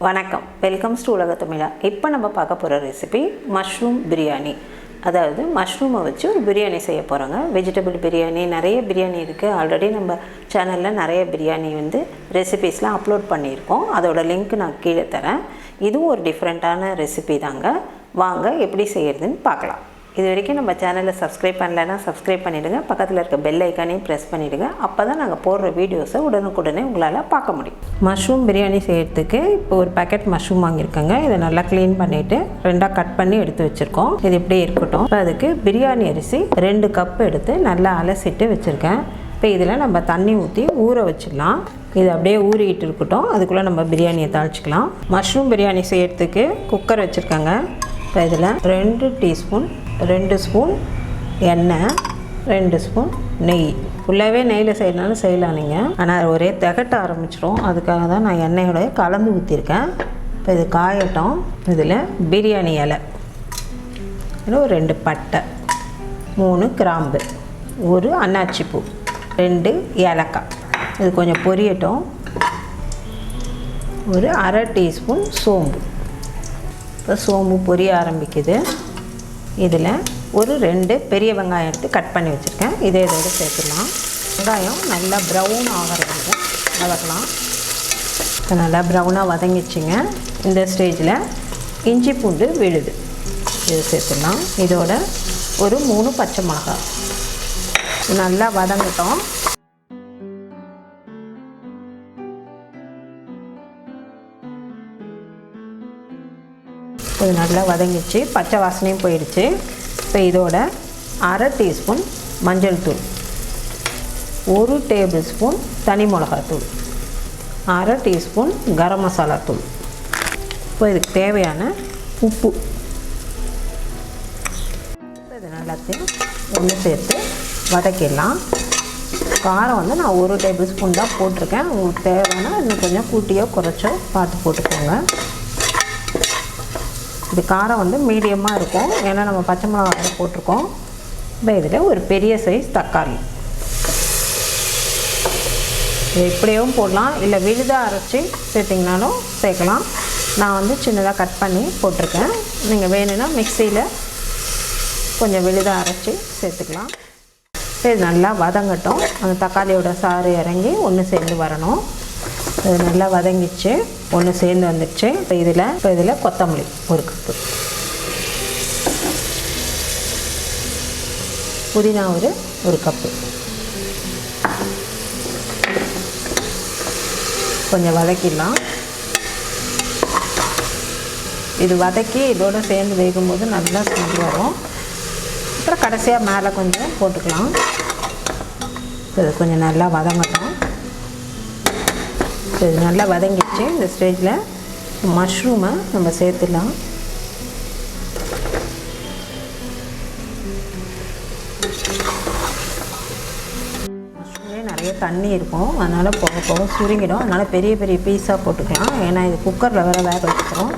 வணக்கம், welcomes to உலக தமிழா. இப்போ நம்ம பார்க்க போகிற ரெசிபி மஷ்ரூம் பிரியாணி. அதாவது மஷ்ரூமை வச்சு ஒரு பிரியாணி செய்ய போகிறோங்க. வெஜிடபிள் பிரியாணி, நிறைய பிரியாணி இருக்குது. ஆல்ரெடி நம்ம சேனலில் நிறைய பிரியாணி ரெசிபீஸ்லாம் அப்லோட் பண்ணியிருக்கோம். அதோட லிங்க் நான் கீழே தரேன். இதுவும் ஒரு டிஃப்ரெண்ட்டான ரெசிபி தாங்க. வாங்க எப்படி செய்கிறதுன்னு பார்க்கலாம். இது வரைக்கும் நம்ம சேனலில் சப்ஸ்கிரைப் பண்ணலைன்னா சப்ஸ்கிரைப் பண்ணிவிடுங்க. பக்கத்தில் இருக்க பெல் ஐக்கானையும் ப்ரெஸ் பண்ணிவிடுங்க. அப்போ தான் நாங்கள் போடுற வீடியோஸை உடனுக்குடனே உங்களால் பார்க்க முடியும். மஷ்ரூம் பிரியாணி செய்கிறதுக்கு இப்போ ஒரு பேக்கெட் மஷ்ரூம் வாங்கியிருக்கேங்க. இதை நல்லா க்ளீன் பண்ணிவிட்டு ரெண்டாக கட் பண்ணி எடுத்து வச்சுருக்கோம். இது இப்படியே இருக்கட்டும். இப்போ அதுக்கு பிரியாணி அரிசி 2 கப் எடுத்து நல்லா அலசிட்டு வச்சுருக்கேன். இப்போ இதில் நம்ம தண்ணி ஊற்றி ஊற வச்சிடலாம். இது அப்படியே ஊறிக்கிட்டு இருக்கட்டும். அதுக்குள்ளே நம்ம பிரியாணியை தாளிச்சிக்கலாம். மஷ்ரூம் பிரியாணி செய்கிறதுக்கு குக்கர் வச்சுருக்காங்க. இப்போ இதில் 2 ஸ்பூன் எண்ணெய், 2 ஸ்பூன் நெய். ஃபுல்லாகவே நெய்யில் செய்யறதுனால செய்யலாம் நீங்கள். ஆனால் ஒரே திகட்ட ஆரம்பிச்சிடும். அதுக்காக தான் நான் எண்ணெயோட கலந்து ஊற்றிருக்கேன். இப்போ இது காயட்டும். இதில் பிரியாணி இலை, இன்னும் 2 பட்டை, 3 கிராம்பு, 1 அன்னாச்சி பூ, 2 ஏலக்காய். இது கொஞ்சம் பொரியட்டும். ஒரு அரை டீஸ்பூன் சோம்பு. இப்போ சோம்பு பொரிய ஆரம்பிக்குது. இதில் ஒரு 2 பெரிய வெங்காயம் எடுத்து கட் பண்ணி வச்சுருக்கேன். இதோடு சேர்த்துடலாம். வெங்காயம் நல்லா ப்ரௌன் ஆகிறதுக்கு வதக்கலாம். இப்போ நல்லா ப்ரௌனாக வதங்கிச்சிங்க. இந்த ஸ்டேஜில் இஞ்சி பூண்டு விழுது இது சேர்த்துடலாம். இதோட ஒரு 3 பச்சை மிளகாய் நல்லா வதங்கட்டும். இது நல்லா வதங்கிச்சு, பச்சை வாசனையும் போயிடுச்சு. இப்போ இதோட அரை டீஸ்பூன் மஞ்சள் தூள், 1 டேபிள் ஸ்பூன் தனி மிளகாத்தூள், அரை டீஸ்பூன் கரம் மசாலா தூள். இப்போ இதுக்கு தேவையான உப்பு. இது எல்லாத்தையும் ஒன்று சேர்த்து வதக்கிடலாம். காரம் நான் 1 டேபிள் ஸ்பூன் தான் போட்டிருக்கேன். உங்களுக்கு தேவைன்னா இன்னும் கொஞ்சம் கூட்டியோ குறைச்சோ பார்த்து போட்டுக்கோங்க. இது காரம் மீடியமாக இருக்கும், ஏன்னா நம்ம பச்சை மிளகாய் போட்டிருக்கோம். இப்போ இதில் ஒரு பெரிய சைஸ் தக்காளி, இது இப்படியும் போடலாம், இல்லை விழுதாக அரைச்சி சேர்த்திங்கனாலும் சேர்க்கலாம். நான் சின்னதாக கட் பண்ணி போட்டிருக்கேன். நீங்கள் வேணும்னா மிக்சியில் கொஞ்சம் விழுதாக அரைச்சி சேர்த்துக்கலாம். இது நல்லா வதங்கட்டும். அந்த தக்காளியோட சாறு இறங்கி ஒன்று சேர்ந்து வரணும். இது நல்லா வதங்கிச்சு, ஒன்று சேர்ந்து வந்துடுச்சு. இப்போ இதில் கொத்தமல்லி 1 கப்பு, புதினா ஒரு கப்பு. கொஞ்சம் வதக்கிடலாம். இது வதக்கி இதோடு சேர்ந்து வேகும்போது நல்லா ஸ்மெல் வரும். அப்புறம் கடைசியாக மேலே கொஞ்சம் போட்டுக்கலாம். இது கொஞ்சம் நல்லா வதங்கட்டும். இது நல்லா வதங்கிடுச்சு. இந்த ஸ்டேஜில் மஷ்ரூமை நம்ம சேர்த்துடலாம். மஷ்ரூம்லேயே நிறைய தண்ணி இருக்கும், அதனால் போக போக சுருங்கிடும். அதனால் பெரிய பெரிய பீஸாக போட்டுக்கலாம், ஏன்னா இது குக்கரில் வேறு வேக வச்சுக்கிறோம்.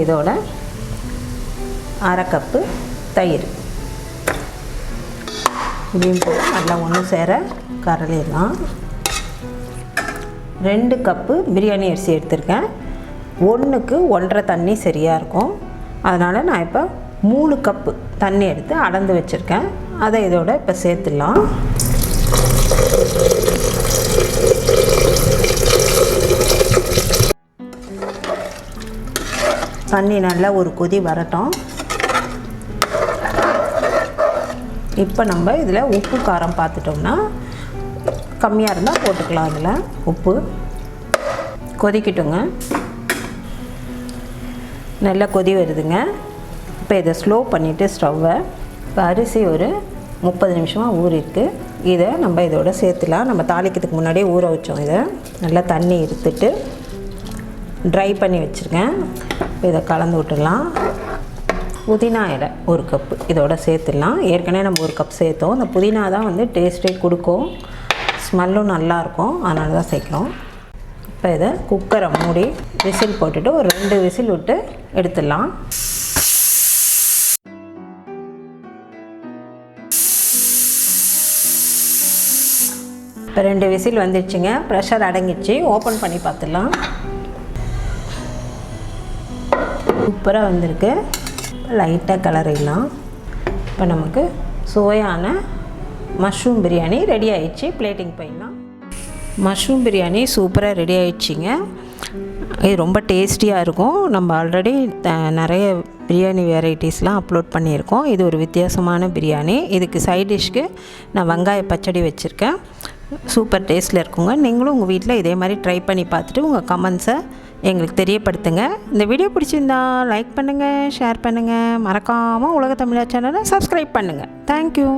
இதோட அரை கப்பு தயிர் இதையும் போட்டு நல்லா ஒன்று சேர கரளிடலாம். 2 கப்பு பிரியாணி அரிசி எடுத்திருக்கேன். 1க்கு 1.5 தண்ணி சரியாக இருக்கும். அதனால் நான் இப்போ 3 கப்பு தண்ணி எடுத்து அளந்து வச்சுருக்கேன். அதை இதோட இப்போ சேர்த்துடலாம். தண்ணி நல்லா ஒரு கொதி வரட்டும். இப்போ நம்ம இதில் உப்பு காரம் பார்த்துட்டோம்னா கம்மியாக இருந்தால் போட்டுக்கலாம். அதில் உப்பு கொதிக்கட்டுங்க. நல்லா கொதி வருதுங்க. இப்போ இதை ஸ்லோ பண்ணிவிட்டு ஸ்டவ்வை, இப்போ அரிசி ஒரு 30 நிமிஷமாக ஊறிருக்கு. இதை நம்ம இதோட சேர்த்துலாம். நம்ம தாளிக்கிறதுக்கு முன்னாடியே ஊற வச்சோம். இதை நல்லா தண்ணி எடுத்துட்டு ட்ரை பண்ணி வச்சுருக்கேன். இப்போ இதை கலந்து விட்டுடலாம். புதினா இலை 1 கப்பு இதோட சேர்த்துடலாம். ஏற்கனவே நம்ம 1 கப் சேர்த்தோம். இந்த புதினா தான் டேஸ்ட்டே கொடுக்கும், ஸ்மெல்லும் நல்லாயிருக்கும், அதனால தான் சேர்க்குறோம். இப்போ இதை குக்கரை மூடி விசில் போட்டுட்டு ஒரு 2 விசில் விட்டு எடுத்துடலாம். இப்போ 2 விசில் வந்துடுச்சுங்க. ப்ரெஷர் அடங்கிடுச்சு. ஓப்பன் பண்ணி பார்த்துடலாம். சூப்பராக வந்திருக்கு. லைட்டாக கலரிடலாம். இப்போ நமக்கு சுவையான மஷ்ரூம் பிரியாணி ரெடி ஆயிடுச்சு. பிளேட்டிங் பண்ணிடலாம். மஷ்ரூம் பிரியாணி சூப்பராக ரெடி ஆயிடுச்சிங்க. இது ரொம்ப டேஸ்டியாக இருக்கும். நம்ம ஆல்ரெடி நிறைய பிரியாணி வெரைட்டிஸ்லாம் அப்லோட் பண்ணியிருக்கோம். இது ஒரு வித்தியாசமான பிரியாணி. இதுக்கு சைட் டிஷ்க்கு நான் வெங்காய பச்சடி வச்சுருக்கேன். சூப்பர் டேஸ்ட்டில் இருக்குங்க. நீங்களும் உங்கள் வீட்டில் இதே மாதிரி ட்ரை பண்ணி பார்த்துட்டு உங்கள் கமெண்ட்ஸை எங்களுக்கு தெரியப்படுத்துங்க. இந்த வீடியோ பிடிச்சிருந்தா லைக் பண்ணுங்கள், ஷேர் பண்ணுங்கள். மறக்காமல் உலக தமிழா சேனலை சப்ஸ்கிரைப் பண்ணுங்கள். தேங்க்யூ.